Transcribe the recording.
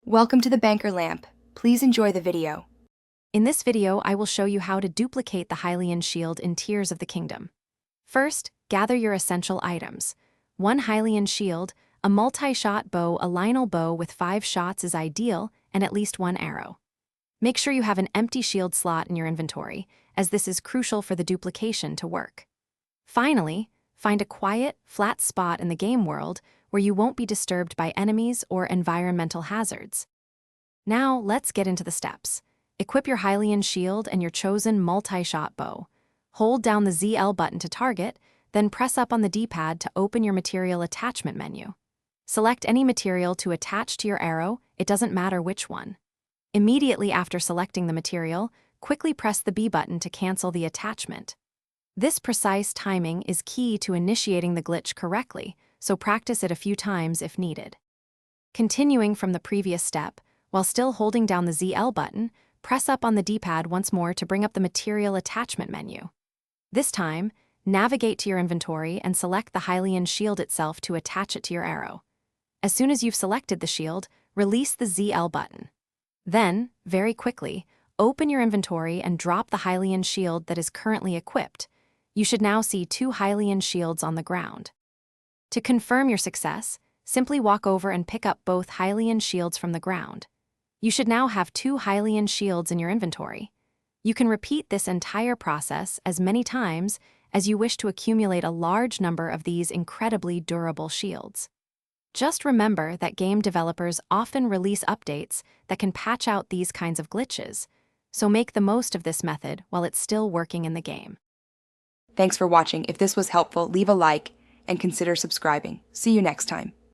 Welcome to the Banker Lamp. Please enjoy the video. In this video, I will show you how to duplicate the Hylian Shield in Tears of the Kingdom. First, gather your essential items. 1 Hylian Shield, a multi-shot bow. A Lionel bow with 5 shots is ideal, and at least 1 arrow. Make sure you have an empty shield slot in your inventory, as this is crucial for the duplication to work. Finally, find a quiet, flat spot in the game world where you won't be disturbed by enemies or environmental hazards. Now, let's get into the steps. Equip your Hylian Shield and your chosen multi-shot bow. Hold down the ZL button to target, then press up on the D-pad to open your material attachment menu. Select any material to attach to your arrow, it doesn't matter which one. Immediately after selecting the material, quickly press the B button to cancel the attachment. This precise timing is key to initiating the glitch correctly, so practice it a few times if needed. Continuing from the previous step, while still holding down the ZL button, press up on the D-pad once more to bring up the material attachment menu. This time, navigate to your inventory and select the Hylian Shield itself to attach it to your arrow. As soon as you've selected the shield, release the ZL button. Then, very quickly, open your inventory and drop the Hylian Shield that is currently equipped. You should now see 2 Hylian Shields on the ground. To confirm your success, simply walk over and pick up both Hylian Shields from the ground. You should now have 2 Hylian Shields in your inventory. You can repeat this entire process as many times as you wish to accumulate a large number of these incredibly durable shields. Just remember that game developers often release updates that can patch out these kinds of glitches, so make the most of this method while it's still working in the game. Thanks for watching. If this was helpful, leave a like and consider subscribing. See you next time.